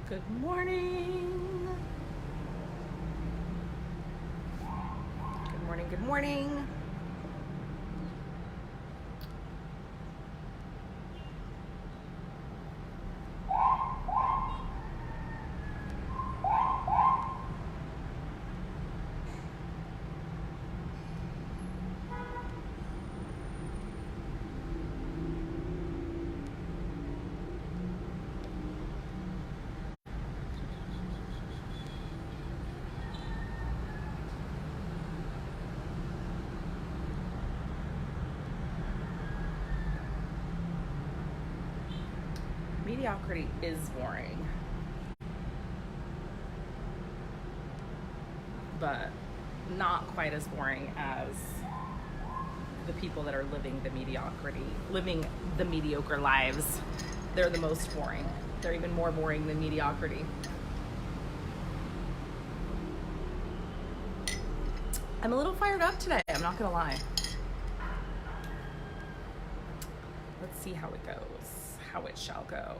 Good morning. Good morning, good morning. Mediocrity is boring, but not quite as boring as the people that are living the mediocre lives. They're the most boring. They're even more boring than mediocrity. I'm a little fired up today, I'm not gonna lie. Let's see how it goes, how it shall go.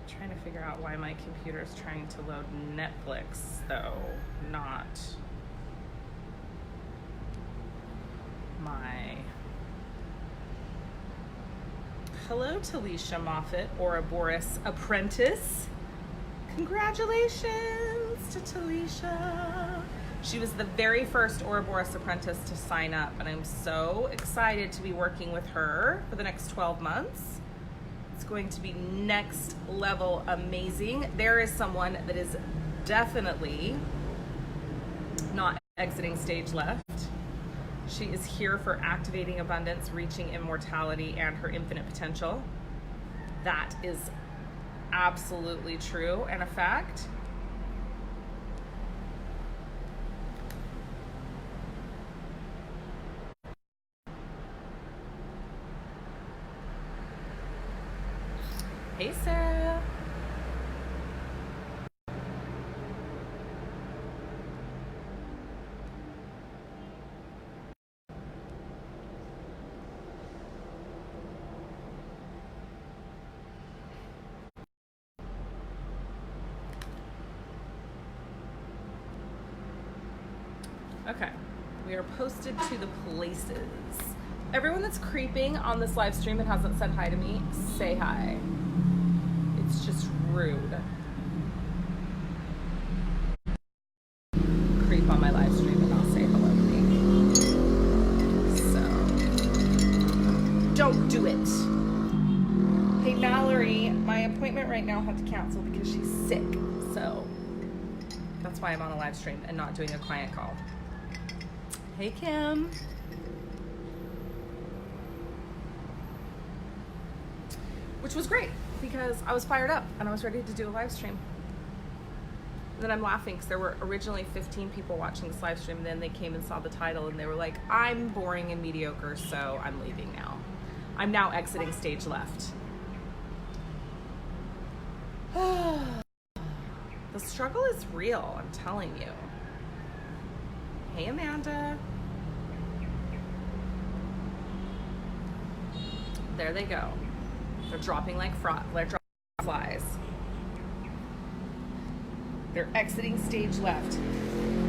Trying to figure out why my computer is trying to load Netflix, though, not my... Hello, Talisha Moffat, Ouroboros apprentice. Congratulations to Talisha. She was the very first Ouroboros apprentice to sign up, and I'm so excited to be working with her for the next 12 months. It's going to be next level amazing. There is someone that is definitely not exiting stage left. She is here for activating abundance, reaching immortality, and her infinite potential. That is absolutely true and a fact. Hey, Sarah. Okay, we are posted to the places. Everyone that's creeping on this live stream and hasn't said hi to me, say hi. It's just rude. Creep on my live stream and not say hello to me. So, don't do it. Hey, Mallory, my appointment right now had to cancel because she's sick. So, that's why I'm on a live stream and not doing a client call. Hey, Kim. Which was great because I was fired up and I was ready to do a live stream. And then I'm laughing because there were originally 15 people watching this live stream, and then they came and saw the title and they were like, I'm boring and mediocre, so I'm leaving now. I'm now exiting stage left. The struggle is real, I'm telling you. Hey, Amanda. There they go. They're dropping like flies. They're exiting stage left.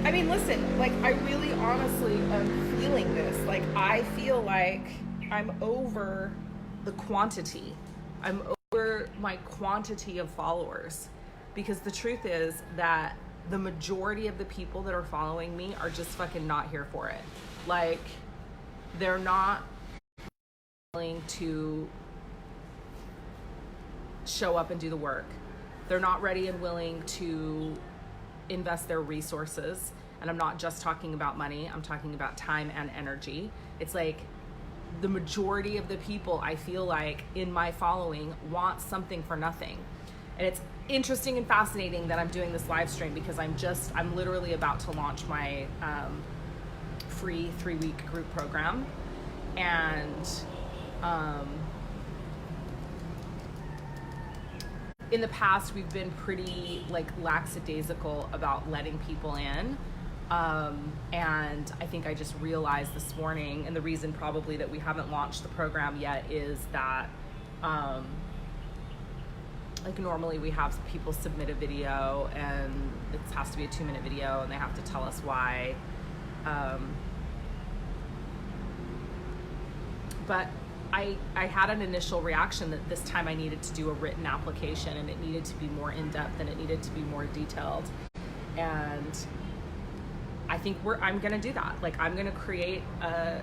I mean, listen, like, I really honestly am feeling this. Like, I feel like I'm over the quantity. I'm over my quantity of followers. Because the truth is that the majority of the people that are following me are just fucking not here for it. Like, they're not willing to show up and do the work. They're not ready and willing to invest their resources. And I'm not just talking about money, I'm talking about time and energy. It's like the majority of the people I feel like in my following want something for nothing. And it's interesting and fascinating that I'm doing this live stream because I'm literally about to launch my free 3-week group program. And in the past, we've been pretty like lackadaisical about letting people in, And I think I just realized this morning, and the reason probably that we haven't launched the program yet is that, like normally we have people submit a video and it has to be a 2-minute video and they have to tell us why. But I had an initial reaction that this time I needed to do a written application, and it needed to be more in-depth and it needed to be more detailed. And I think I'm gonna do that. Like, I'm gonna create a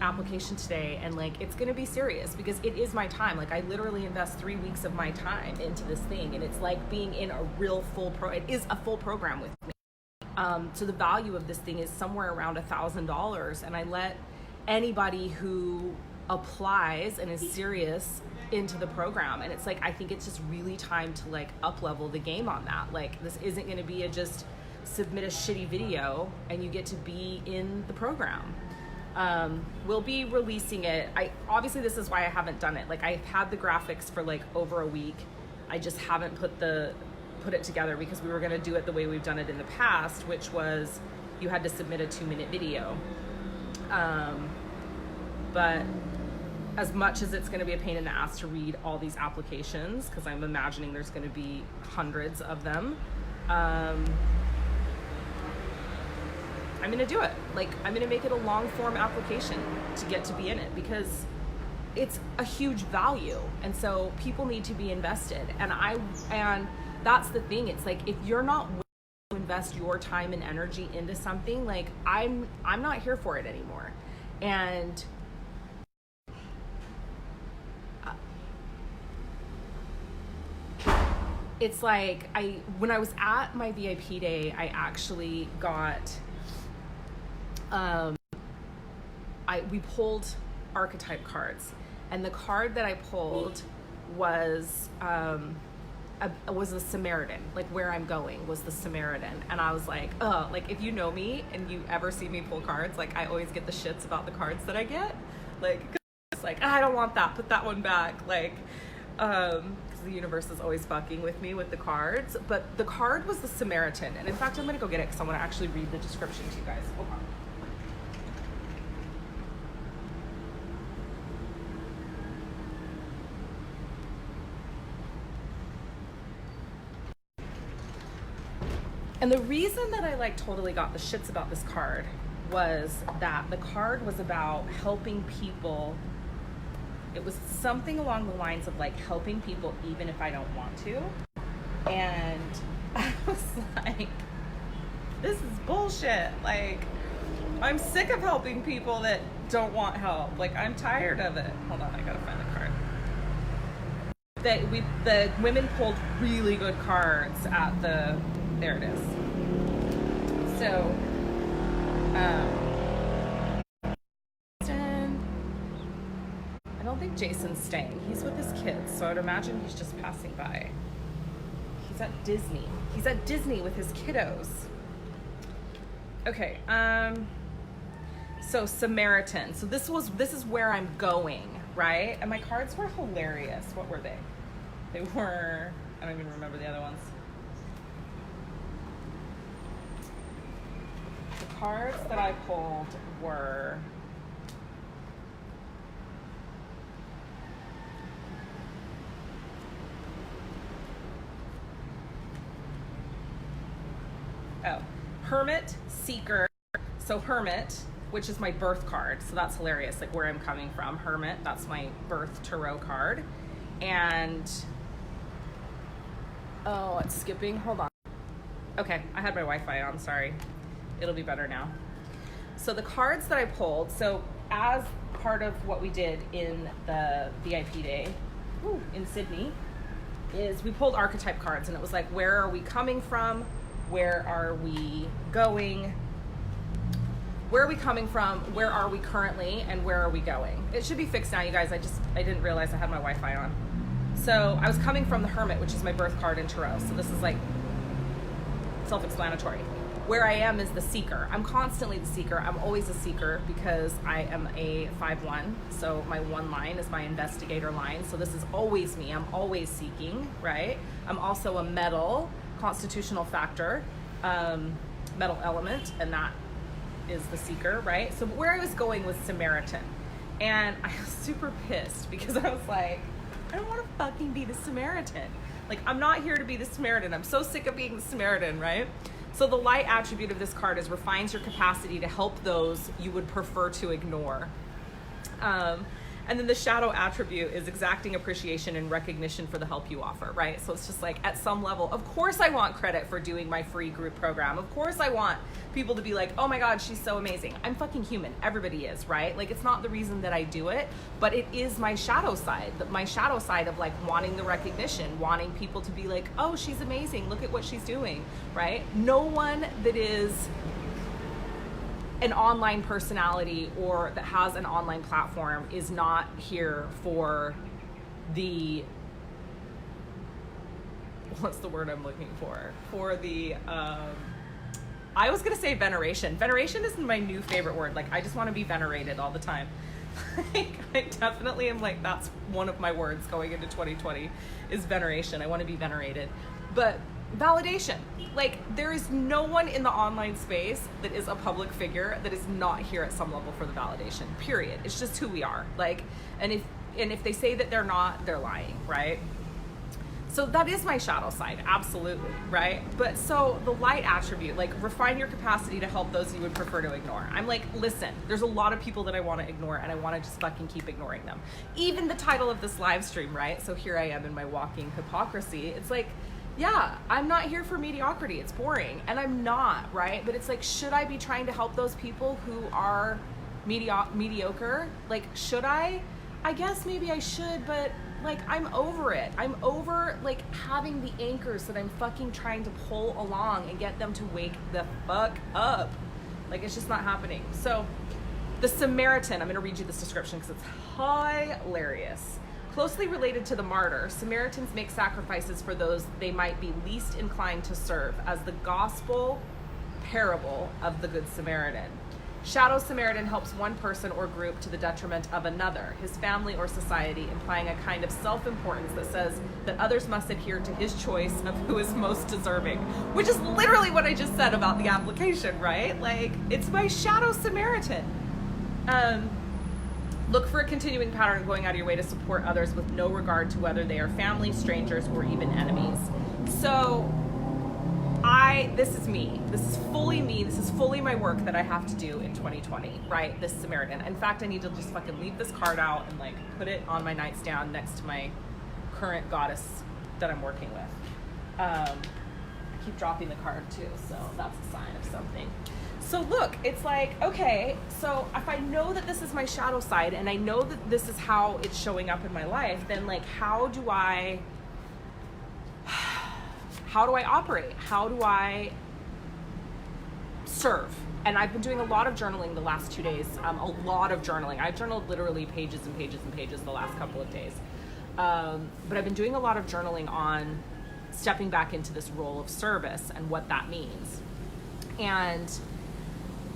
application today, and like, it's gonna be serious because it is my time. Like, I literally invest 3 weeks of my time into this thing, and it's like being in a real it is a full program with me. So the value of this thing is somewhere around $1,000, and I let anybody who applies and is serious into the program. And it's like, I think it's just really time to like up level the game on that. Like, this isn't going to be a just submit a shitty video and you get to be in the program. We'll be releasing it. Obviously this is why I haven't done it. Like, I've had the graphics for like over a week. I just haven't put it together because we were going to do it the way we've done it in the past, which was you had to submit a 2-minute video. But as much as it's going to be a pain in the ass to read all these applications, because I'm imagining there's going to be hundreds of them, I'm going to do it. Like, I'm going to make it a long form application to get to be in it, because it's a huge value. And so people need to be invested. And that's the thing. It's like, if you're not willing to invest your time and energy into something, like, I'm not here for it anymore. And it's like, when I was at my VIP day, I actually got, we pulled archetype cards, and the card that I pulled was the Samaritan. Like, where I'm going was the Samaritan. And I was like, oh, like, if you know me and you ever see me pull cards, like, I always get the shits about the cards that I get. Like, it's like, I don't want that, put that one back. Like, because the universe is always fucking with me with the cards. But the card was the Samaritan. And in fact, I'm gonna go get it because I want to actually read the description to you guys. Hold on. And the reason that I like totally got the shits about this card was that the card was about helping people. It was something along the lines of like helping people even if I don't want to. And I was like, this is bullshit. Like, I'm sick of helping people that don't want help. Like, I'm tired of it. Hold on, I gotta find the card. The women pulled really good cards at the, there it is. So, I don't think Jason's staying. He's with his kids, so I'd imagine he's just passing by. He's at Disney. He's at Disney with his kiddos. Okay, so Samaritan. So this is where I'm going, right? And my cards were hilarious. What were they? They were, I don't even remember the other ones. The cards that I pulled were Hermit, Seeker. So Hermit, which is my birth card, so that's hilarious, like where I'm coming from. Hermit, that's my birth tarot card. And oh, it's skipping, hold on. Okay, I had my Wi-Fi on, sorry. It'll be better now. So the cards that I pulled, so as part of what we did in the VIP day in Sydney, is we pulled archetype cards, and it was like, where are we coming from? Where are we going? Where are we coming from? Where are we currently? And where are we going? It should be fixed now, you guys. I didn't realize I had my Wi-Fi on. So I was coming from the Hermit, which is my birth card in Tarot. So this is like self-explanatory. Where I am is the Seeker. I'm constantly the Seeker. I'm always a Seeker because I am a 5-1. So my one line is my investigator line. So this is always me. I'm always seeking, right? I'm also a metal, constitutional factor. metal element, and that is the seeker, right? So where I was going was Samaritan. And I was super pissed because I was like, I don't want to fucking be the Samaritan. Like, I'm not here to be the Samaritan. I'm so sick of being the Samaritan, right? So the light attribute of this card is refines your capacity to help those you would prefer to ignore. And then the shadow attribute is exacting appreciation and recognition for the help you offer, right? So it's just like, at some level, of course I want credit for doing my free group program. Of course I want people to be like, oh my God, she's so amazing. I'm fucking human. Everybody is, right? Like, it's not the reason that I do it, but it is my shadow side. My shadow side of like wanting the recognition, wanting people to be like, oh, she's amazing. Look at what she's doing, right? No one that is an online personality or that has an online platform is not here for the, what's the word I'm looking for? For the, I was gonna say veneration. Veneration isn't my new favorite word. Like, I just wanna be venerated all the time. I definitely am like, that's one of my words going into 2020 is veneration. I wanna be venerated. But validation. Like, there is no one in the online space that is a public figure that is not here at some level for the validation, period. It's just who we are. Like, and if they say that they're not, they're lying, right? So that is my shadow side, absolutely, right? But so the light attribute, like, refine your capacity to help those you would prefer to ignore. I'm like, listen, there's a lot of people that I want to ignore, and I want to just fucking keep ignoring them. Even the title of this live stream, right? So here I am in my walking hypocrisy. It's like, yeah, I'm not here for mediocrity. It's boring. And I'm not, right? But it's like, should I be trying to help those people who are mediocre? Like, should I? I guess maybe I should, but like, I'm over it. I'm over like having the anchors that I'm fucking trying to pull along and get them to wake the fuck up. Like, it's just not happening. So the Samaritan, I'm gonna read you this description because it's hilarious. Closely related to the martyr, Samaritans make sacrifices for those they might be least inclined to serve, as the gospel parable of the Good Samaritan. Shadow Samaritan helps one person or group to the detriment of another, his family or society, implying a kind of self-importance that says that others must adhere to his choice of who is most deserving, which is literally what I just said about the application, right? Like, it's my shadow Samaritan. Look for a continuing pattern of going out of your way to support others with no regard to whether they are family, strangers, or even enemies. So this is me. This is fully me. This is fully my work that I have to do in 2020, right? This Samaritan. In fact, I need to just fucking leave this card out and like put it on my nightstand next to my current goddess that I'm working with. I keep dropping the card too, so that's a sign of something. So look, it's like, okay, so if I know that this is my shadow side and I know that this is how it's showing up in my life, then like, how do I operate? How do I serve? And I've been doing a lot of journaling the last 2 days, a lot of journaling. I've journaled literally pages and pages and pages the last couple of days. But I've been doing a lot of journaling on stepping back into this role of service and what that means. And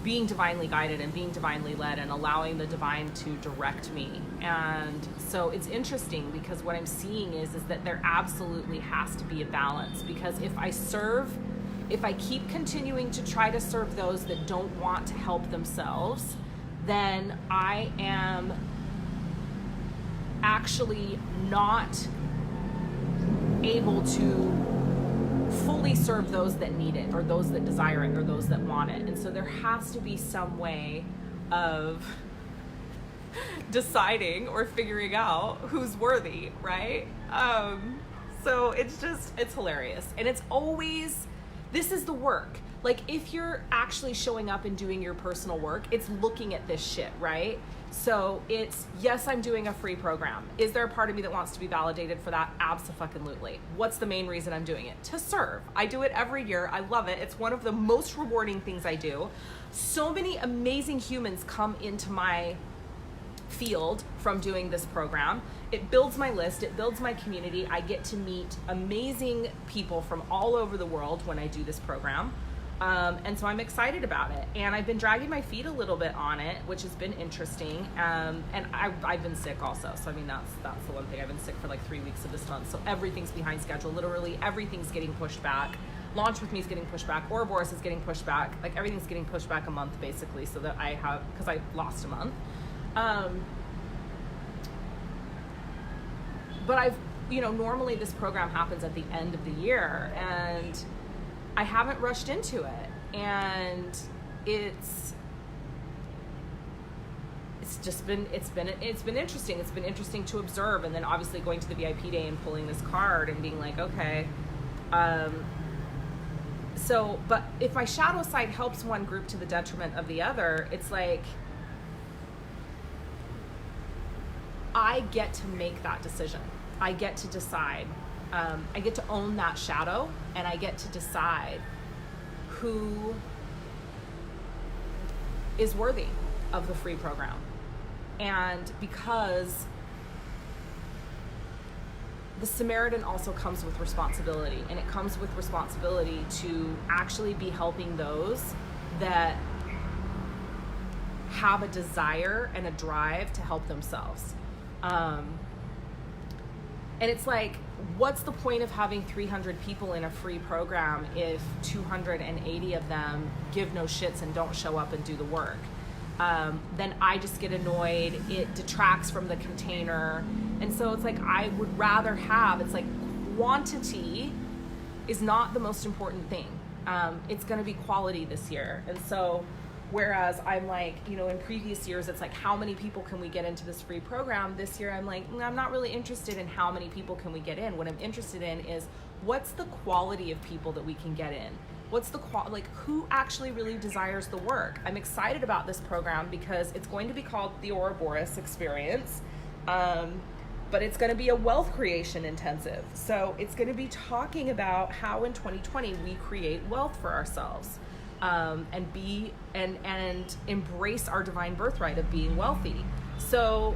being divinely guided and being divinely led and allowing the divine to direct me. And so it's interesting because what I'm seeing is that there absolutely has to be a balance, because if I keep continuing to try to serve those that don't want to help themselves, then I am actually not able to fully serve those that need it, or those that desire it, or those that want it. And so there has to be some way of deciding or figuring out who's worthy, right? So it's hilarious. And it's always, this is the work. Like, if you're actually showing up and doing your personal work, it's looking at this shit, right? So it's, yes, I'm doing a free program. Is there a part of me that wants to be validated for that? Abso-fucking-lutely. What's the main reason I'm doing it? To serve. I do it every year. I love it. It's one of the most rewarding things I do. So many amazing humans come into my field from doing this program. It builds my list. It builds my community. I get to meet amazing people from all over the world when I do this program. And so I'm excited about it. And I've been dragging my feet a little bit on it, which has been interesting. And I've been sick also. So I mean, that's the one thing. I've been sick for like 3 weeks of this month. So everything's behind schedule. Literally everything's getting pushed back. launch with me is getting pushed back. Ouroboros is getting pushed back. Like everything's getting pushed back a month basically, so that because I lost a month. But I've, normally this program happens at the end of the year, and I haven't rushed into it, and it's been interesting. It's been interesting to observe, and then obviously going to the VIP day and pulling this card and being like, okay. But if my shadow side helps one group to the detriment of the other, it's like I get to make that decision. I get to decide. I get to own that shadow, and I get to decide who is worthy of the free program. And because the Samaritan also comes with responsibility, and it comes with responsibility to actually be helping those that have a desire and a drive to help themselves. And it's like, what's the point of having 300 people in a free program if 280 of them give no shits and don't show up and do the work? Then I just get annoyed. It detracts from the container. And so it's like, I would rather it's like quantity is not the most important thing. It's going to be quality this year. And so, whereas I'm like, in previous years, it's like, how many people can we get into this free program? This year, I'm like, I'm not really interested in how many people can we get in. What I'm interested in is what's the quality of people that we can get in? What's the who actually really desires the work? I'm excited about this program because it's going to be called the Ouroboros Experience, but it's going to be a wealth creation intensive. So it's going to be talking about how in 2020 we create wealth for ourselves, and embrace our divine birthright of being wealthy. So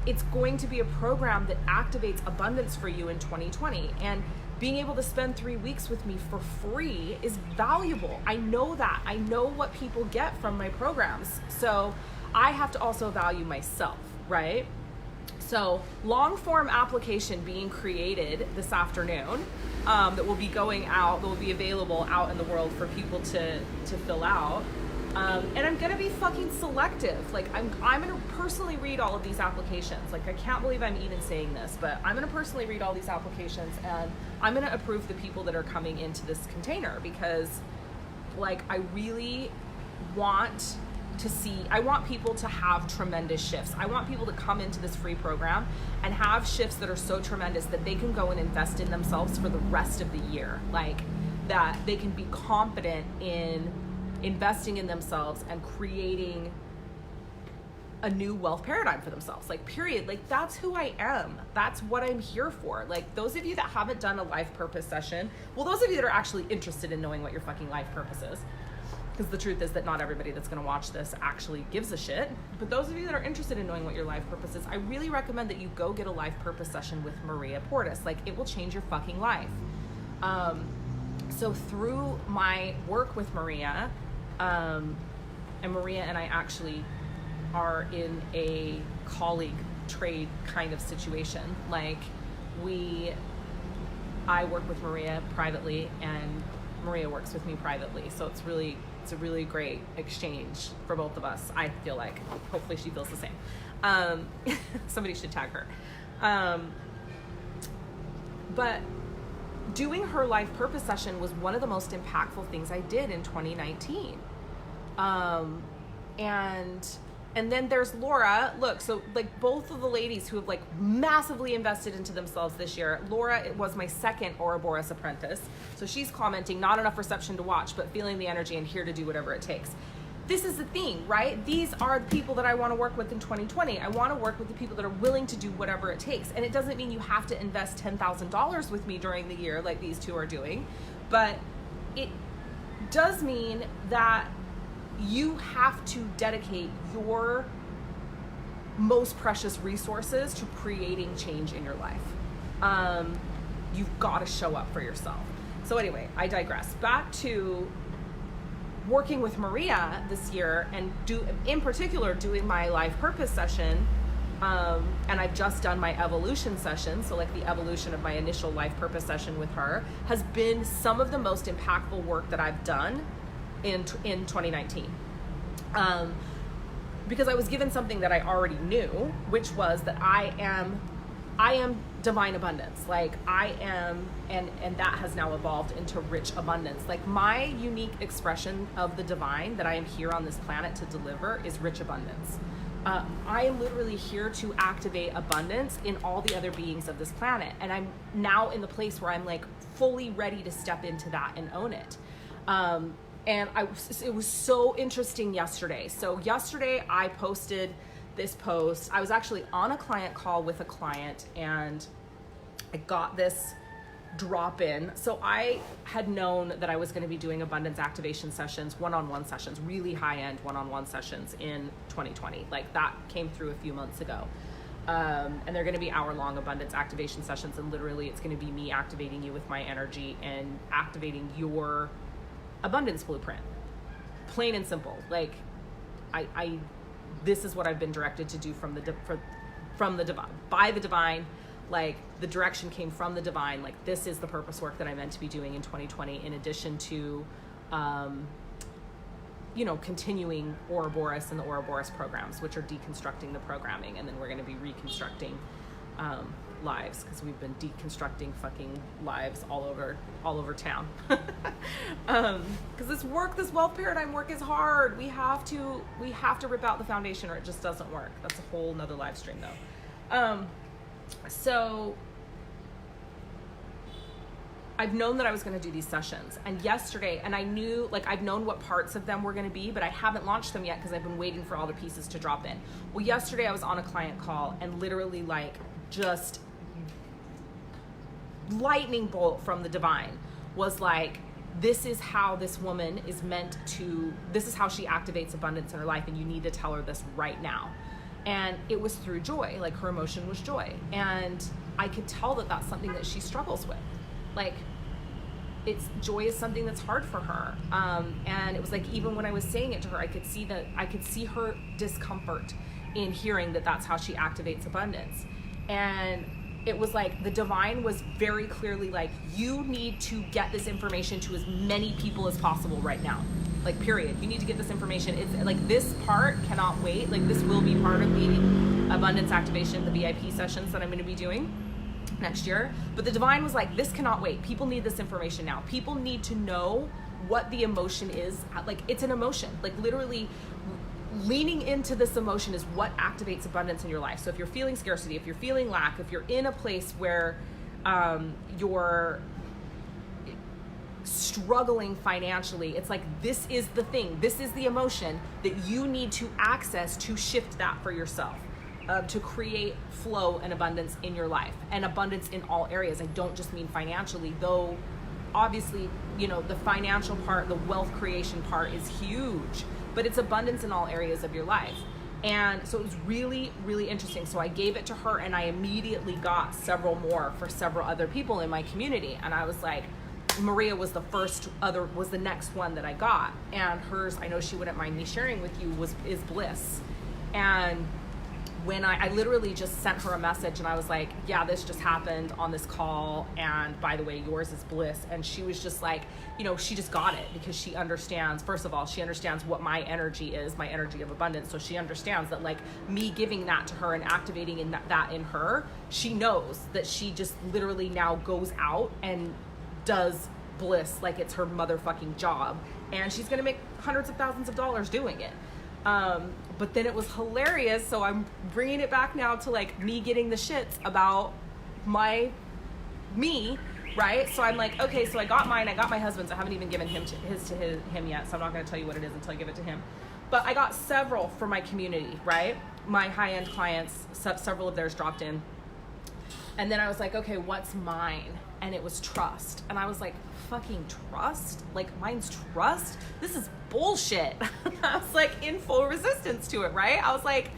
it's going to be a program that activates abundance for you in 2020. And being able to spend 3 weeks with me for free is valuable. I know that. I know what people get from my programs. So I have to also value myself, right? So long form application being created this afternoon, that will be going out, that will be available out in the world for people to fill out. And I'm gonna be fucking selective. Like I'm gonna personally read all of these applications. Like I can't believe I'm even saying this, but I'm gonna personally read all these applications, and I'm gonna approve the people that are coming into this container, because like I really want I want people to have tremendous shifts. I want people to come into this free program and have shifts that are so tremendous that they can go and invest in themselves for the rest of the year. Like that they can be confident in investing in themselves and creating a new wealth paradigm for themselves. Like period. Like that's who I am. That's what I'm here for. Like those of you that haven't done a life purpose session, well, those of you that are actually interested in knowing what your fucking life purpose is, because the truth is that not everybody that's going to watch this actually gives a shit. But those of you that are interested in knowing what your life purpose is, I really recommend that you go get a life purpose session with Maria Portis. Like it will change your fucking life. So through my work with Maria, and Maria and I actually are in a colleague trade kind of situation. Like I work with Maria privately and Maria works with me privately. So it's a really great exchange for both of us, I feel like. Hopefully she feels the same. Somebody should tag her. But doing her life purpose session was one of the most impactful things I did in 2019. And then there's Laura. Look, so like both of the ladies who have like massively invested into themselves this year. Laura was my second Ouroboros apprentice. So she's commenting, not enough reception to watch, but feeling the energy and here to do whatever it takes. This is the thing, right? These are the people that I want to work with in 2020. I want to work with the people that are willing to do whatever it takes. And it doesn't mean you have to invest $10,000 with me during the year like these two are doing, but it does mean that you have to dedicate your most precious resources to creating change in your life. You've got to show up for yourself. So anyway, I digress. Back to working with Maria this year and in particular doing my life purpose session. And I've just done my evolution session. So like the evolution of my initial life purpose session with her has been some of the most impactful work that I've done in 2019. Because I was given something that I already knew, which was that I am divine abundance. Like I am, and that has now evolved into rich abundance. Like my unique expression of the divine that I am here on this planet to deliver is rich abundance. I am literally here to activate abundance in all the other beings of this planet. And I'm now in the place where I'm like fully ready to step into that and own it. And it was so interesting yesterday. So yesterday I posted this post. I was actually on a client call with a client and I got this drop in. So I had known that I was going to be doing abundance activation sessions, one-on-one sessions, really high-end one-on-one sessions in 2020. Like that came through a few months ago. And they're going to be hour-long abundance activation sessions. And literally it's going to be me activating you with my energy and activating your abundance blueprint. Plain and simple. Like I this is what I've been directed to do from the divine, by the divine. Like the direction came from the divine. Like this is the purpose work that I meant to be doing in 2020, in addition to, continuing Ouroboros and the Ouroboros programs, which are deconstructing the programming. And then we're going to be reconstructing lives, because we've been deconstructing fucking lives all over town. Because this wealth paradigm work is hard. We have to rip out the foundation or it just doesn't work. That's a whole nother live stream though. So I've known that I was going to do these sessions, and yesterday, and I knew, like, I've known what parts of them were going to be, but I haven't launched them yet because I've been waiting for all the pieces to drop in. Well, yesterday I was on a client call and literally like just lightning bolt from the divine was like, this is how this woman is meant to, this is how she activates abundance in her life, and you need to tell her this right now. And it was through joy. Like her emotion was joy, and I could tell that that's something that she struggles with. Like joy is something that's hard for her. And it was like, even when I was saying it to her, I could see her discomfort in hearing that that's how she activates abundance. And it was like the divine was very clearly like, you need to get this information to as many people as possible right now. Like, period. You need to get this information. It's like, this part cannot wait. Like, this will be part of the abundance activation, the VIP sessions that I'm going to be doing next year. But the divine was like, this cannot wait. People need this information now. People need to know what the emotion is. Like, it's an emotion. Like, literally leaning into this emotion is what activates abundance in your life. So if you're feeling scarcity, if you're feeling lack, if you're in a place where you're struggling financially, it's like, this is the thing, this is the emotion that you need to access to shift that for yourself, to create flow and abundance in your life, and abundance in all areas. I don't just mean financially, though obviously, the financial part, the wealth creation part is huge, but it's abundance in all areas of your life. And so it was really, really interesting. So I gave it to her, and I immediately got several more for several other people in my community. And I was like, Maria was the next one that I got, and hers, I know she wouldn't mind me sharing with you, is Bliss. And when I literally just sent her a message, and I was like, yeah, this just happened on this call, and by the way, yours is Bliss. And she was just like, she just got it, because she understands, first of all, she understands what my energy is, my energy of abundance. So she understands that, like, me giving that to her and activating that in her, she knows that she just literally now goes out and does Bliss like it's her motherfucking job, and she's gonna make hundreds of thousands of dollars doing it. But then it was hilarious. So I'm bringing it back now to like me getting the shits about me, right? So I'm like, okay, so I got mine, I got my husband's. I haven't even given him his yet, so I'm not gonna tell you what it is until I give it to him. But I got several for my community, right? My high-end clients, several of theirs dropped in. And then I was like, okay, what's mine? And it was trust. And I was like, fucking trust? Like, mine's trust? This is bullshit. I was like in full resistance to it, right? I was like,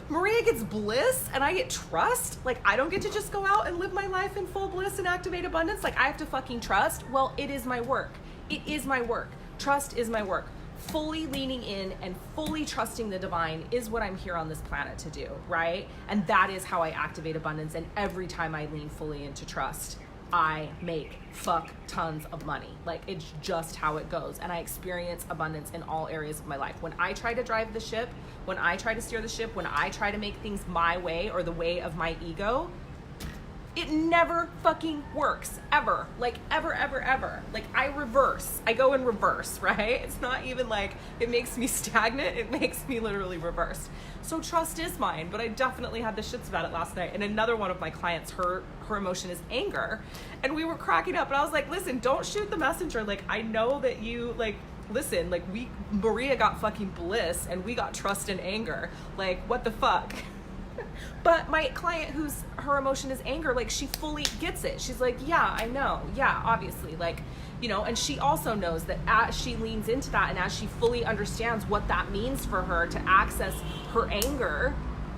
Maria gets bliss and I get trust? Like, I don't get to just go out and live my life in full bliss and activate abundance? Like, I have to fucking trust? Well, it is my work. It is my work. Trust is my work. fully leaning in and fully trusting the divine is what I'm here on this planet to do, right? And that is how I activate abundance. And every time I lean fully into trust, I make fuck tons of money. Like, it's just how it goes. And I experience abundance in all areas of my life. When I try to drive the ship, when I try to steer the ship, when I try to make things my way or the way of my ego, it never fucking works, ever. Like, ever, ever, ever. Like, I go in reverse, right? It's not even like it makes me stagnant, it makes me literally reversed. So trust is mine, but I definitely had the shits about it last night. And another one of my clients, her emotion is anger. And we were cracking up, and I was like, listen, don't shoot the messenger. Like, I know that you, like, listen, like, Maria got fucking bliss, and we got trust and anger. Like, what the fuck? But my client her emotion is anger, like, she fully gets it. She's like, yeah, I know. Yeah, obviously. Like, you know, and she also knows that as she leans into that and as she fully understands what that means for her to access her anger,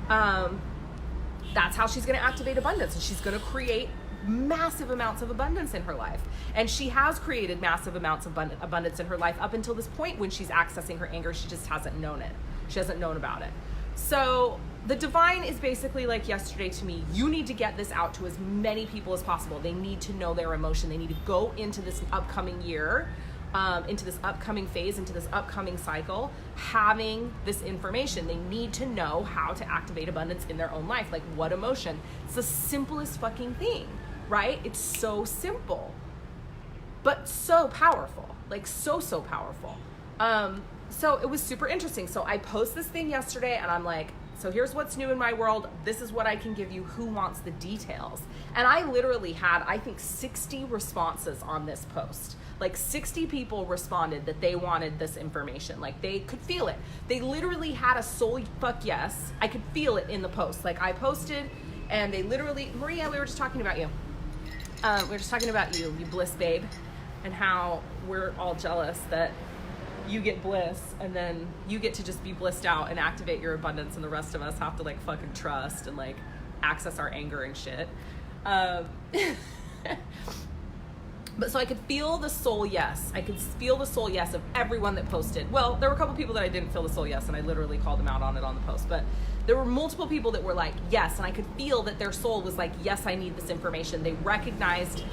that's how she's going to activate abundance. And she's going to create massive amounts of abundance in her life. And she has created massive amounts of abundance in her life up until this point when she's accessing her anger. She just hasn't known it. She hasn't known about it. So the divine is basically like yesterday to me, you need to get this out to as many people as possible. They need to know their emotion. They need to go into this upcoming year, into this upcoming phase, into this upcoming cycle, having this information. They need to know how to activate abundance in their own life. Like, what emotion? It's the simplest fucking thing, right? It's so simple, but so powerful, like so powerful. So it was super interesting. So I posted this thing yesterday and I'm like, so here's what's new in my world. This is what I can give you. Who wants the details? And I literally had, I think, 60 responses on this post. Like 60 people responded that they wanted this information. Like, they could feel it. They literally had a soul fuck yes. I could feel it in the post. Like, I posted and they literally, Maria, we were just talking about you. We were just talking about you bliss babe, and how we're all jealous that you get bliss and then you get to just be blissed out and activate your abundance, and the rest of us have to, like, fucking trust and, like, access our anger and shit. But so I could feel the soul yes. I could feel the soul yes of everyone that posted. Well, there were a couple people that I didn't feel the soul yes, and I literally called them out on it on the post. But there were multiple people that were like, yes, and I could feel that their soul was like, yes, I need this information. They recognized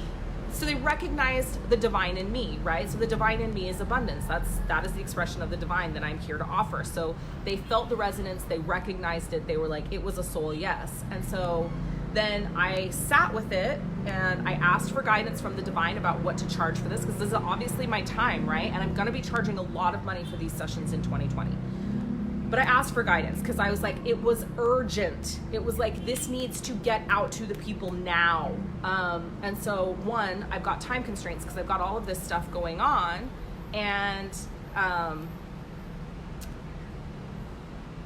the divine in me, right? So the divine in me is abundance. That is the expression of the divine that I'm here to offer. So they felt the resonance, they recognized it, they were like, it was a soul yes. And so then I sat with it and I asked for guidance from the divine about what to charge for this, because this is obviously my time, right? And I'm gonna be charging a lot of money for these sessions in 2020. But I asked for guidance because I was like, it was urgent. It was like, this needs to get out to the people now. And so, one, I've got time constraints because I've got all of this stuff going on. And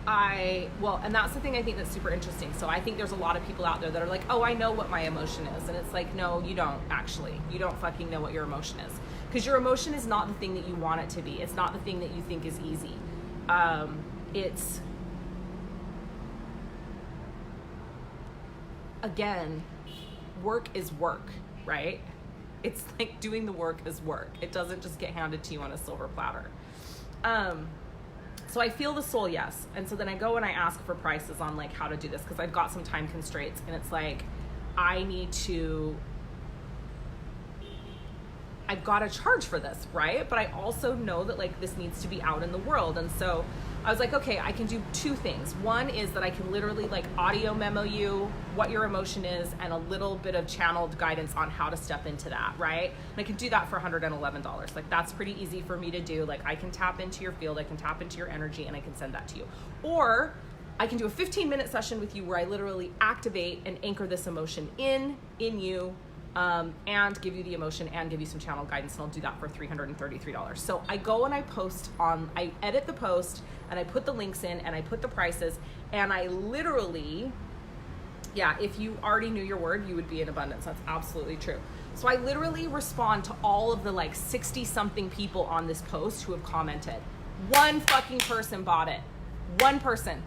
and that's the thing I think that's super interesting. So I think there's a lot of people out there that are like, oh, I know what my emotion is. And it's like, no, you don't actually. You don't fucking know what your emotion is. Because your emotion is not the thing that you want it to be. It's not the thing that you think is easy. It's, again, work is work, right? It's like doing the work is work. It doesn't just get handed to you on a silver platter. So I feel the soul yes. And so then I go and I ask for prices on, like, how to do this, because I've got some time constraints, and it's like, I've got to charge for this, right? But I also know that, like, this needs to be out in the world. And so I was like, okay, I can do two things. One is that I can literally, like, audio memo you what your emotion is and a little bit of channeled guidance on how to step into that, right? And I can do that for $111. Like, that's pretty easy for me to do. Like, I can tap into your field, I can tap into your energy, and I can send that to you. Or I can do a 15-minute session with you where I literally activate and anchor this emotion in you, and give you the emotion and give you some channel guidance, and I'll do that for $333. So I go and I edit the post and I put the links in and I put the prices, and I literally, yeah, if you already knew your word, you would be in abundance. That's absolutely true. So I literally respond to all of the, like, 60 something people on this post who have commented. One fucking person bought it. One person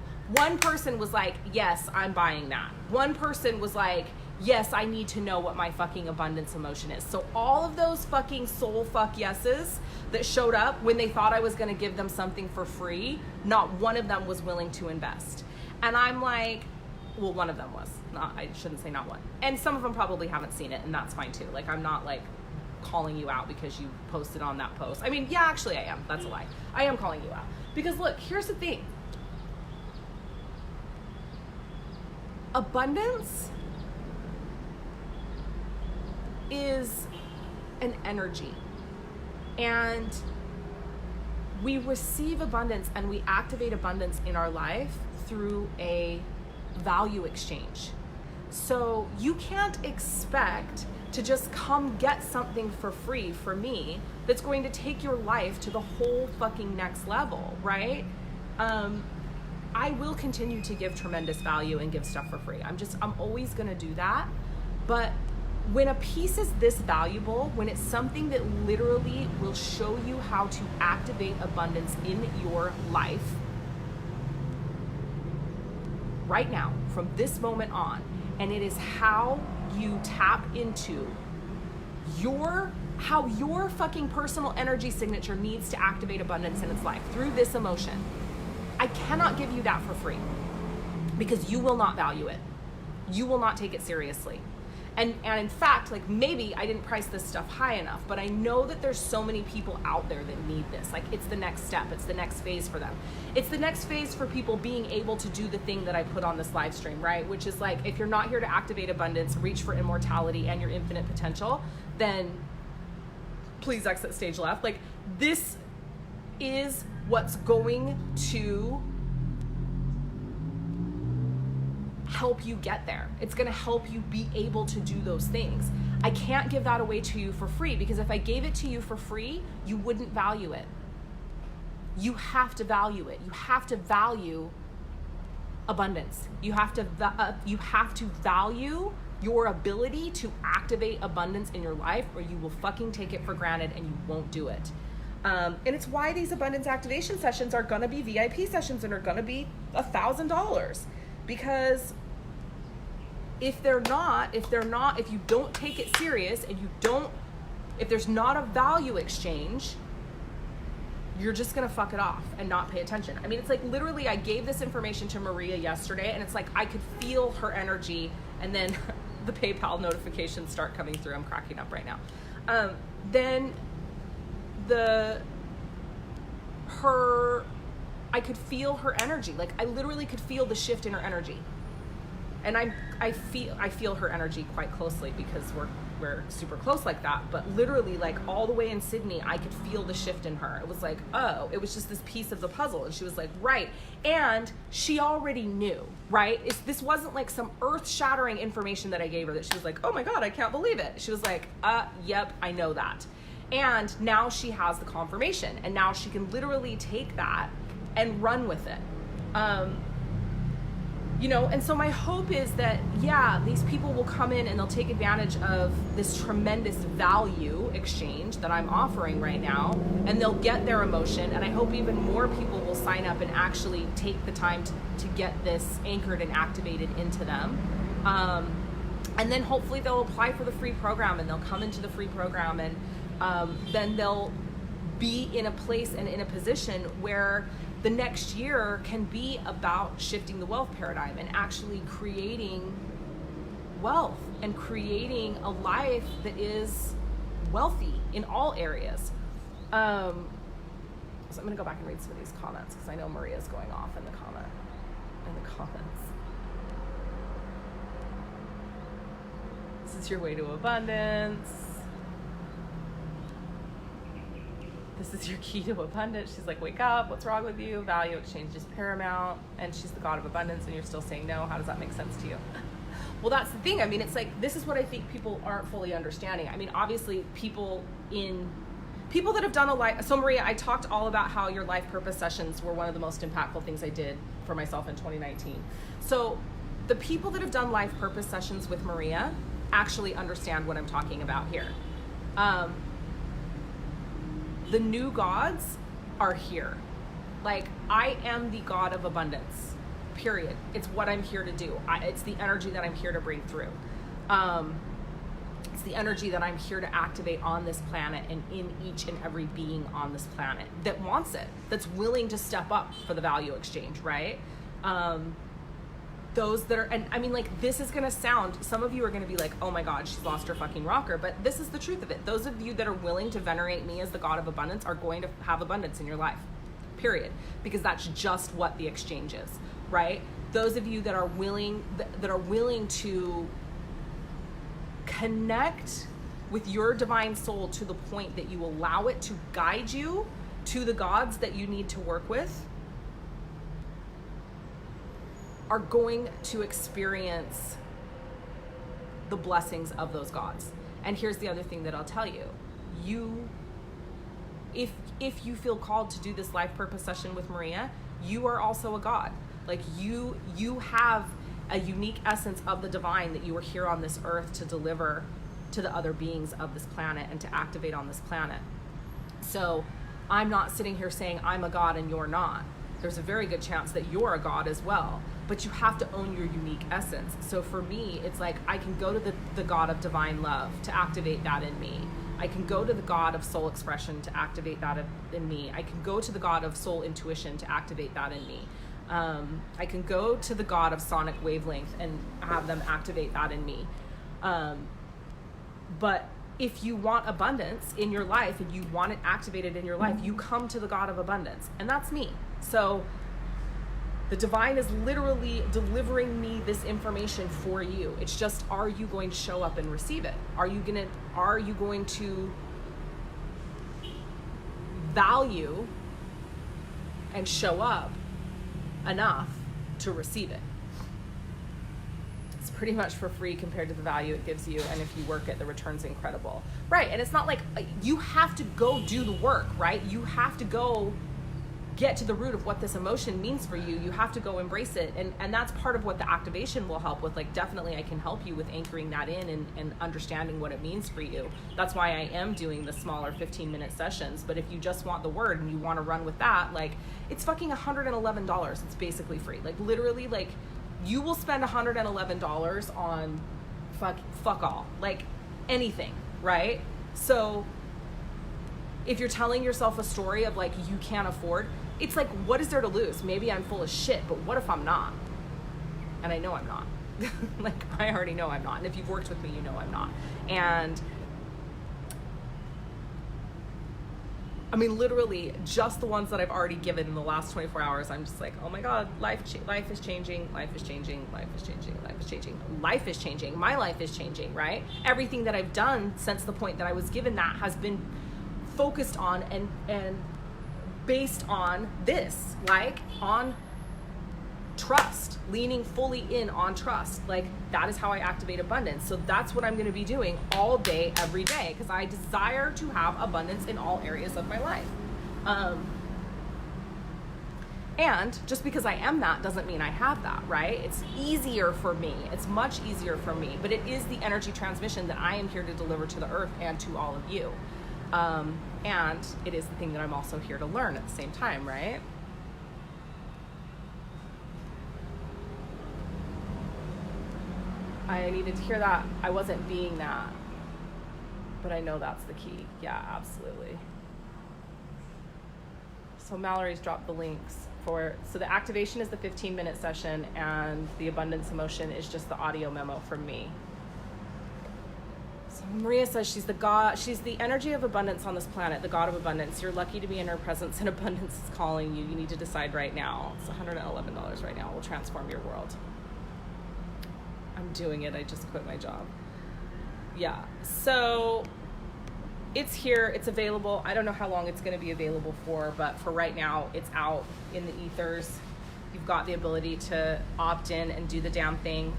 was like, yes, I'm buying that. One person was like, yes, I need to know what my fucking abundance emotion is. So all of those fucking soul fuck yeses that showed up when they thought I was going to give them something for free, not one of them was willing to invest. And I'm like, well, one of them was. I shouldn't say not one. And some of them probably haven't seen it, and that's fine too. Like, I'm not like calling you out because you posted on that post. I mean, yeah, actually I am. That's a lie. I am calling you out. Because look, here's the thing. Abundance is an energy, and we receive abundance and we activate abundance in our life through a value exchange. So you can't expect to just come get something for free for me that's going to take your life to the whole fucking next level, right? I will continue to give tremendous value and give stuff for free. I'm always gonna do that. But when a piece is this valuable, when it's something that literally will show you how to activate abundance in your life right now, from this moment on, and it is how you tap into how your fucking personal energy signature needs to activate abundance in its life through this emotion. I cannot give you that for free because you will not value it. You will not take it seriously. And in fact, like, maybe I didn't price this stuff high enough, but I know that there's so many people out there that need this. Like, it's the next step. It's the next phase for them. It's the next phase for people being able to do the thing that I put on this live stream, right? Which is like, if you're not here to activate abundance, reach for immortality and your infinite potential, then please exit stage left. Like, this is what's going to help you get there. It's going to help you be able to do those things. I can't give that away to you for free, because if I gave it to you for free, you wouldn't value it. You have to value it. You have to value abundance. You have to value your ability to activate abundance in your life, or you will fucking take it for granted and you won't do it. And it's why these abundance activation sessions are going to be VIP sessions and are going to be $1,000, because if you don't take it serious and if there's not a value exchange, you're just gonna fuck it off and not pay attention. I mean, it's like, literally, I gave this information to Maria yesterday, and it's like, I could feel her energy, and then the PayPal notifications start coming through. I'm cracking up right now. Then I could feel her energy. Like, I literally could feel the shift in her energy. And I feel her energy quite closely because we're super close like that. But literally, like, all the way in Sydney, I could feel the shift in her. It was like, oh, it was just this piece of the puzzle. And she was like, right. And she already knew, right? This wasn't like some earth-shattering information that I gave her that she was like, oh my God, I can't believe it. She was like, yep, I know that. And now she has the confirmation, and now she can literally take that and run with it. And so my hope is that, yeah, these people will come in and they'll take advantage of this tremendous value exchange that I'm offering right now, and they'll get their emotion. And I hope even more people will sign up and actually take the time to get this anchored and activated into them. And then hopefully they'll apply for the free program, and they'll come into the free program, and then they'll be in a place and in a position where the next year can be about shifting the wealth paradigm and actually creating wealth and creating a life that is wealthy in all areas. So I'm gonna go back and read some of these comments, because I know Maria's going off in the comments. This is your way to abundance. This is your key to abundance. She's like, wake up, what's wrong with you? Value exchange is paramount. And she's the god of abundance, and you're still saying no. How does that make sense to you? Well, that's the thing. I mean, it's like, this is what I think people aren't fully understanding. I mean, obviously, people that have done a life. So Maria, I talked all about how your life purpose sessions were one of the most impactful things I did for myself in 2019. So the people that have done life purpose sessions with Maria actually understand what I'm talking about here. The new gods are here. Like, I am the god of abundance, period. It's what I'm here to do. It's the energy that I'm here to bring through. It's the energy that I'm here to activate on this planet and in each and every being on this planet that wants it, that's willing to step up for the value exchange, right? Those that are, and I mean, like, this is gonna sound, some of you are gonna be like, oh my God, she's lost her fucking rocker, but this is the truth of it. Those of you that are willing to venerate me as the God of abundance are going to have abundance in your life, period, because that's just what the exchange is, right? Those of you that are willing to connect with your divine soul to the point that you allow it to guide you to the gods that you need to work with, are going to experience the blessings of those gods. And here's the other thing that I'll tell you. If you feel called to do this life purpose session with Maria, you are also a god. Like, you have a unique essence of the divine that you are here on this earth to deliver to the other beings of this planet and to activate on this planet. So I'm not sitting here saying I'm a god and you're not. There's a very good chance that you're a god as well, but you have to own your unique essence. So for me, it's like, I can go to the God of divine love to activate that in me. I can go to the God of soul expression to activate that in me. I can go to the God of soul intuition to activate that in me. I can go to the God of sonic wavelength and have them activate that in me. But if you want abundance in your life and you want it activated in your life, you come to the God of abundance, and that's me. So the divine is literally delivering me this information for you. It's just, are you going to show up and receive it? Are you going to value and show up enough to receive it? It's pretty much for free compared to the value it gives you, and if you work it, the return's incredible, right? And it's not like you have to go do the work, right? You have to go get to the root of what this emotion means for you. You have to go embrace it, and that's part of what the activation will help with. Like, definitely I can help you with anchoring that in and understanding what it means for you. That's why I am doing the smaller 15-minute sessions. But if you just want the word and you want to run with that, like, it's fucking $111. It's basically free. Like, literally, like, you will spend $111 on fuck all, like anything, right? So if you're telling yourself a story of like you can't afford, it's like, what is there to lose? Maybe I'm full of shit, but what if I'm not? And I know I'm not. Like, I already know I'm not. And if you've worked with me, you know I'm not. And I mean, literally, just the ones that I've already given in the last 24 hours, I'm just like, oh my God, life is changing, life is changing, life is changing, life is changing, life is changing, my life is changing, right? Everything that I've done since the point that I was given that has been focused on and based on this, like on trust, leaning fully in on trust. Like, that is how I activate abundance. So that's what I'm going to be doing all day, every day, because I desire to have abundance in all areas of my life. And just because I am that doesn't mean I have that, right? It's easier for me. It's much easier for me, but it is the energy transmission that I am here to deliver to the earth and to all of you. And it is the thing that I'm also here to learn at the same time, right? I needed to hear that. I wasn't being that, but I know that's the key. Yeah, absolutely. So Mallory's dropped the links so the activation is the 15-minute session, and the abundance emotion is just the audio memo from me. So Maria says she's the energy of abundance on this planet, the God of abundance. You're lucky to be in her presence, and abundance is calling you. You need to decide right now. It's $111 right now. It will transform your world. I'm doing it. I just quit my job. Yeah. So it's here. It's available. I don't know how long it's going to be available for, but for right now, it's out in the ethers. You've got the ability to opt in and do the damn thing.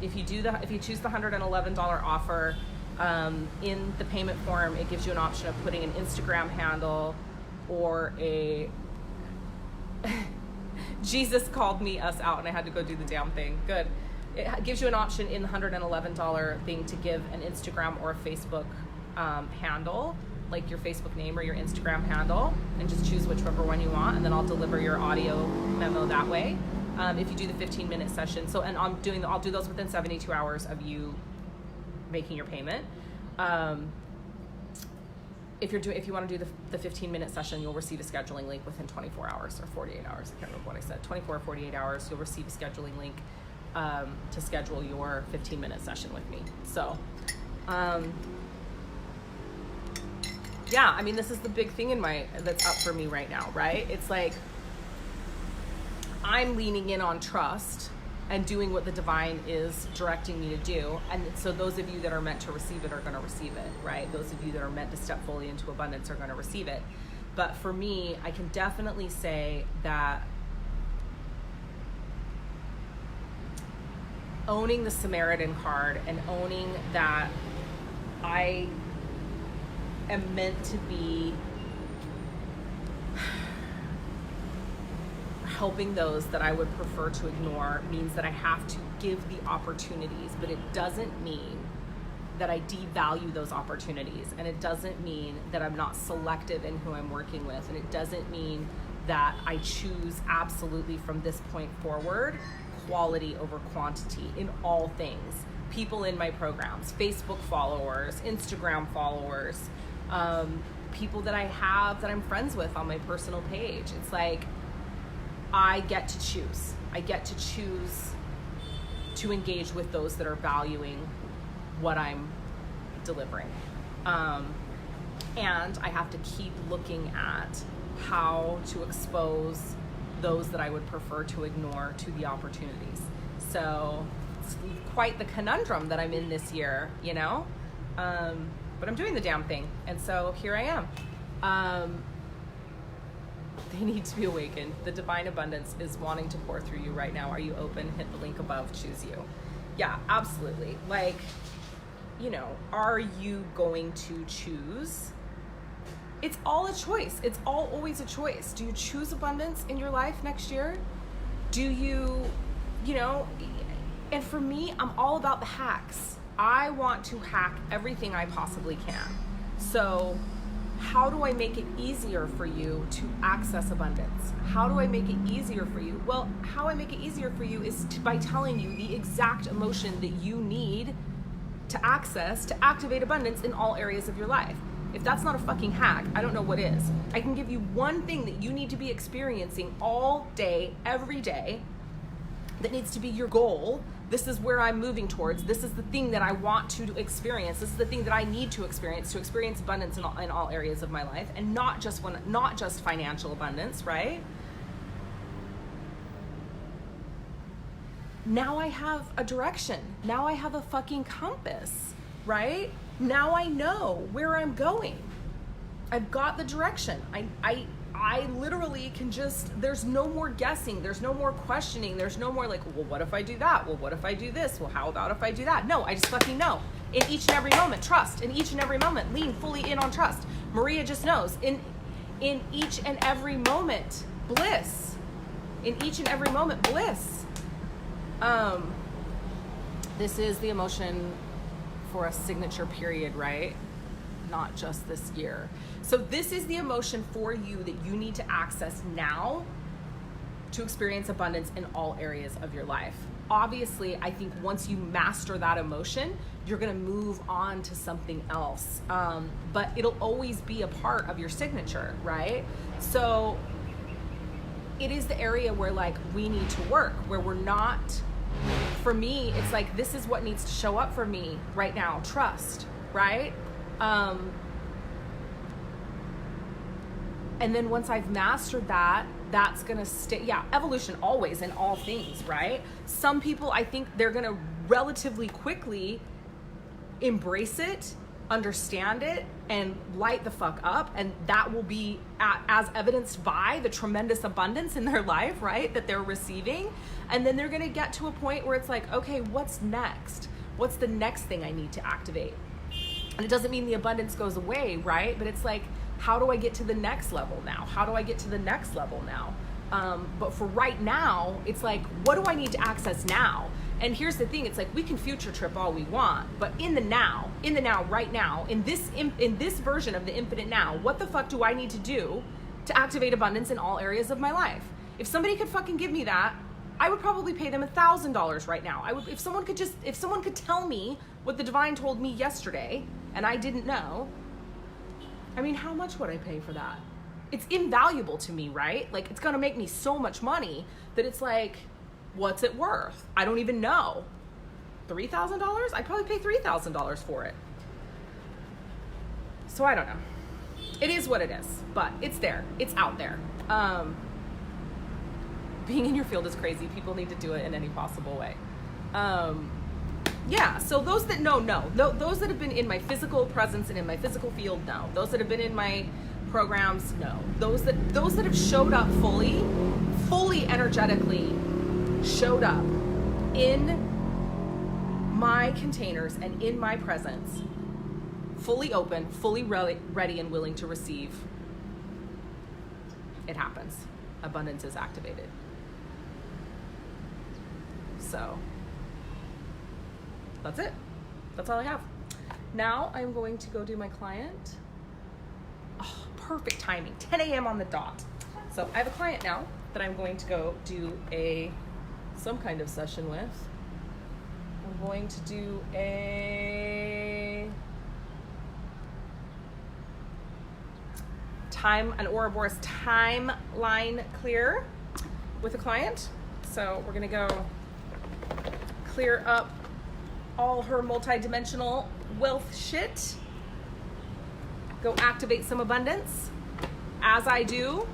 If you choose the $111 offer, in the payment form, it gives you an option of putting an Instagram handle or a Jesus called me us out and I had to go do the damn thing. Good. It gives you an option in the $111 thing to give an Instagram or a Facebook handle, like your Facebook name or your Instagram handle, and just choose whichever one you want, and then I'll deliver your audio memo that way. If you do the 15-minute session. So, and I'll do those within 72 hours of you making your payment. If you want to do the 15-minute session, you'll receive a scheduling link within 24 hours or 48 hours. I can't remember what I said. 24 or 48 hours, you'll receive a scheduling link to schedule your 15-minute session with me. So, yeah, I mean, this is the big thing that's up for me right now, right? It's like I'm leaning in on trust and doing what the divine is directing me to do. And so those of you that are meant to receive it are going to receive it, right? Those of you that are meant to step fully into abundance are going to receive it. But for me, I can definitely say that owning the Samaritan card and owning that I am meant to be helping those that I would prefer to ignore means that I have to give the opportunities, but it doesn't mean that I devalue those opportunities, and it doesn't mean that I'm not selective in who I'm working with, and it doesn't mean that I choose absolutely from this point forward quality over quantity in all things. People in my programs, Facebook followers, Instagram followers, people that I have that I'm friends with on my personal page. It's like I get to choose. I get to choose to engage with those that are valuing what I'm delivering. And I have to keep looking at how to expose those that I would prefer to ignore to the opportunities. So it's quite the conundrum that I'm in this year, you know? But I'm doing the damn thing. And so here I am. They need to be awakened. The divine abundance is wanting to pour through you right now. Are you open? Hit the link above, choose you. Yeah, absolutely. Like, you know, are you going to choose? It's all a choice. It's all always a choice. Do you choose abundance in your life next year? Do you know, and for me, I'm all about the hacks. I want to hack everything I possibly can. So how do I make it easier for you to access abundance? How do I make it easier for you? Well, how I make it easier for you is by telling you the exact emotion that you need to access to activate abundance in all areas of your life. If that's not a fucking hack, I don't know what is. I can give you one thing that you need to be experiencing all day, every day, that needs to be your goal. This is where I'm moving towards. This is the thing that I want to experience. This is the thing that I need to experience abundance in all areas of my life, and not just financial abundance, right? Now I have a direction. Now I have a fucking compass, right? Now I know where I'm going. I've got the direction. I literally can just, there's no more guessing. There's no more questioning. There's no more like, well, what if I do that? Well, what if I do this? Well, how about if I do that? No, I just fucking know. In each and every moment, trust. In each and every moment, lean fully in on trust. Maria just knows. In each and every moment, bliss. In each and every moment, bliss. This is the emotion for a signature period, right? Not just this year. So this is the emotion for you that you need to access now to experience abundance in all areas of your life. Obviously, I think once you master that emotion, you're gonna move on to something else. But it'll always be a part of your signature, right? So it is the area where like we need to work, where we're not, for me, it's like, this is what needs to show up for me right now, trust, right? And then once I've mastered that, that's gonna stay, yeah, evolution always in all things, right? Some people, I think they're gonna relatively quickly embrace it, understand it, and light the fuck up, and that will be as evidenced by the tremendous abundance in their life, right, that they're receiving. And then they're gonna get to a point where it's like, okay, what's next? What's the next thing I need to activate? And it doesn't mean the abundance goes away, right? But it's like, how do I get to the next level now? How do I get to the next level now? But for right now, it's like, what do I need to access now? And here's the thing, it's like, we can future trip all we want, but in the now, right now, in this version of the infinite now, what the fuck do I need to do to activate abundance in all areas of my life? If somebody could fucking give me that, I would probably pay them $1,000 right now. If someone could tell me what the divine told me yesterday and I didn't know, I mean, how much would I pay for that? It's invaluable to me, right? Like, it's gonna make me so much money that it's like, what's it worth? I don't even know. $3,000? I'd probably pay $3,000 for it. So I don't know. It is what it is, but it's there. It's out there. Being in your field is crazy. People need to do it in any possible way. Yeah, so those that know. Those that have been in my physical presence and in my physical field, no. Those that have been in my programs, no. Those that have showed up fully energetically showed up in my containers and in my presence, fully open, fully ready and willing to receive, it happens. Abundance is activated. So that's it. That's all I have. Now I'm going to go do my client. Oh, perfect timing, 10 a.m. on the dot. So I have a client now that I'm going to go do some kind of session with. I'm going to do an Ouroboros timeline clear with a client. So we're gonna go clear up all her multi-dimensional wealth shit, go activate some abundance as I do.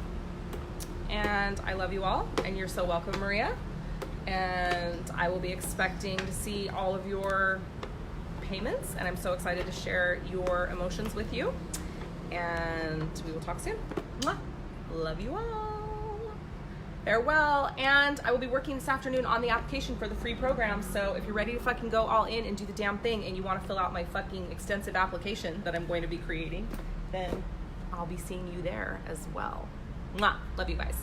And I love you all, and you're so welcome, Maria. And I will be expecting to see all of your payments, and I'm so excited to share your emotions with you. And we will talk soon. Mwah. Love you all. Farewell. And I will be working this afternoon on the application for the free program. So if you're ready to fucking go all in and do the damn thing, and you want to fill out my fucking extensive application that I'm going to be creating, then I'll be seeing you there as well. Mwah. Love you guys.